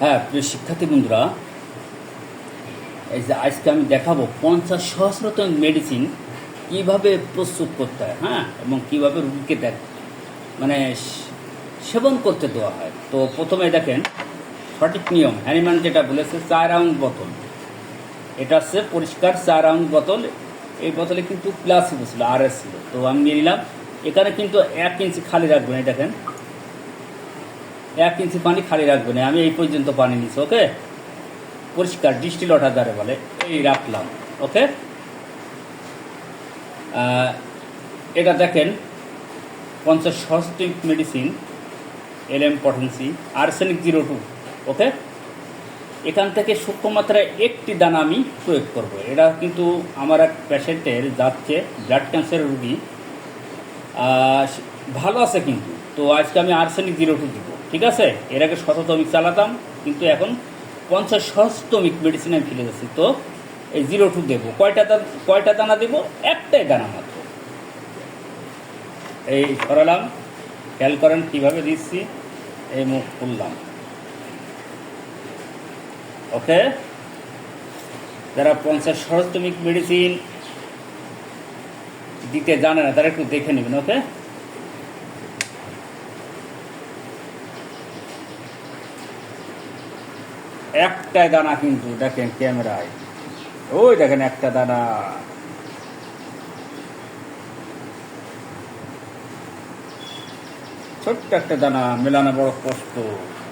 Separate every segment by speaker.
Speaker 1: হ্যাঁ, প্রিয় শিক্ষার্থী বন্ধুরা, এই যে আজকে আমি দেখাবো 50,000তম মেডিসিন কীভাবে প্রস্তুত করতে হয়, হ্যাঁ, এবং কীভাবে রুগীকে সেবন করতে দেওয়া হয়। তো প্রথমে দেখেন সঠিক নিয়ম, হ্যানিম্যান যেটা বলেছে 4 রাউন্ড বোতল, এটা হচ্ছে পরিষ্কার 4 রাউন্ড বোতল। এই বোতলে কিন্তু প্লাসিবো ছিল, RS ছিল। তো আমি নিয়ে নিলাম, এখানে কিন্তু 1 ইঞ্চি খালি রাখবেন। এই দেখেন 1 ইঞ্চি পানি খালি রাখবেন। আমি এই পর্যন্ত পানি নিচ্ছি, ওকে, পরিষ্কার ডিস্টিল ওয়াটার দ্বারা বলে, এই রাখলাম, ওকে। এটা দেখেন 50,000 মেডিসিন LM পটেন্সি আর্সেনিক 02, ওকে। এখান থেকে সূক্ষ্মমাত্রায় একটি দানা আমি প্রয়োগ করব। এটা কিন্তু আমার এক পেশেন্টের যাচ্ছে, ব্লাড ক্যান্সারের রুগী, ভালো আছে কিন্তু। তো আজকে আমি আর্সেনিক 02 দিব, ঠিক আছে। এর আগে 100তমিক চালাতাম, কিন্তু এখন 50,000তমিক মেডিসিন আমি ফেলে যাচ্ছি। তো এই 02 দেবো। কয়টা দানা দেবো? একটাই দানা মাত্র। এই সরালাম, খেয়াল করেন কীভাবে দিচ্ছি, এই মুখ খুললাম, ওকে। যারা 50,000তমিক মেডিসিন দিতে জানে না তারা একটু দেখে নেবেন, ওকে। একটাই দানা কিন্তু, দেখেন ক্যামেরায়, ওই দেখেন একটা দানা। ছোট্ট একটা দানা মেলানো বড় কষ্ট,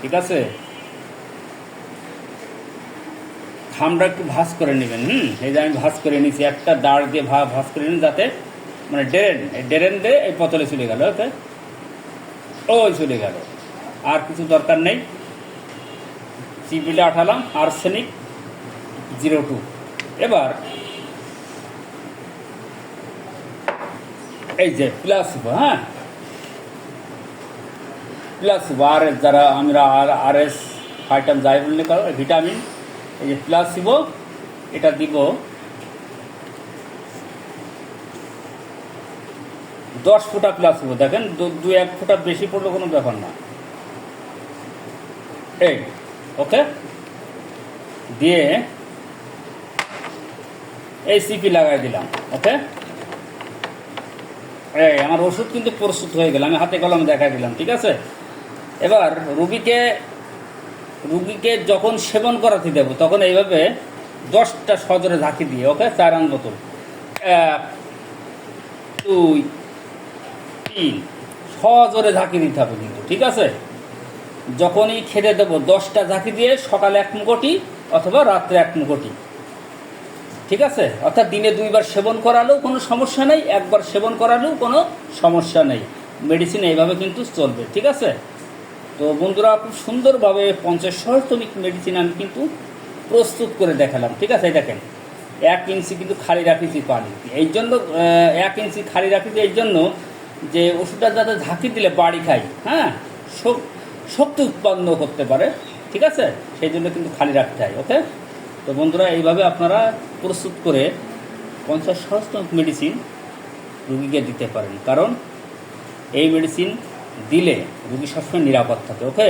Speaker 1: ঠিক আছে। খামটা একটু ভাঁজ করে নেবেন। এই যে আমি ভাঁজ করে নিয়েছি, একটা দাঁড় দিয়ে ভাঁজ করে নিন, যাতে ড্রেন দিয়ে এই বোতলে চলে গেল, ওকে। ওই চলে গেল, আর কিছু দরকার নেই। চিপিটা আঠালাম, আর্সেনিক 02। এবার এই যে প্লাসিবো, হ্যাঁ, প্লাসিবো RS, যারা আমরা RS ফাইটাম যাই বললে ভিটামিন, এই যে প্লাসিবো, এটা দিব 10 ফোঁটা প্লাসিবো। দেখেন 2-1 ফোঁটা বেশি পড়লে কোনো ব্যাপার না, এই, ওকে। দিয়ে এই সিপি লাগাই দিলাম, ওকে। এই আমার ওষুধ কিন্তু প্রস্তুত হয়ে গেল, আমি হাতে কলমে দেখাই দিলাম, ঠিক আছে। এবার রুগীকে যখন সেবন করাতে দেবো, তখন এইভাবে 10টা সজোরে ঝাঁকি দিয়ে, ওকে, 4 রাউন্ড বোতল, 1 2 3 সজোরে ঝাঁকি দিতে হবে কিন্তু, ঠিক আছে। যখনই খেতে দেবো 10টা ঝাঁকি দিয়ে, সকালে 1 মুখটি অথবা রাত্রে 1 মুখটি, ঠিক আছে। অর্থাৎ দিনে 2বার সেবন করালেও কোনো সমস্যা নেই, 1বার সেবন করালেও কোনো সমস্যা নেই। মেডিসিন এইভাবে কিন্তু চলবে, ঠিক আছে। তো বন্ধুরা, খুব সুন্দরভাবে 50,000তমিক মেডিসিন আমি কিন্তু প্রস্তুত করে দেখালাম, ঠিক আছে। দেখেন 1 ইঞ্চি কিন্তু খালি রাখিছি পানি, এই জন্য 1 ইঞ্চি খালি রাখিছি, এই জন্য যে ওষুধটা যাতে ঝাঁকি দিলে বাড়ি খাই, হ্যাঁ, শক্তি উৎপন্ন করতে পারে, ঠিক আছে, সেই জন্য কিন্তু খালি রাখতে হয়, ওকে। তো বন্ধুরা, এইভাবে আপনারা প্রস্তুত করে 50,000তমিক মেডিসিন রুগীকে দিতে পারেন, কারণ এই মেডিসিন দিলে রুগী সবসময় নিরাপদ থাকে, ওকে।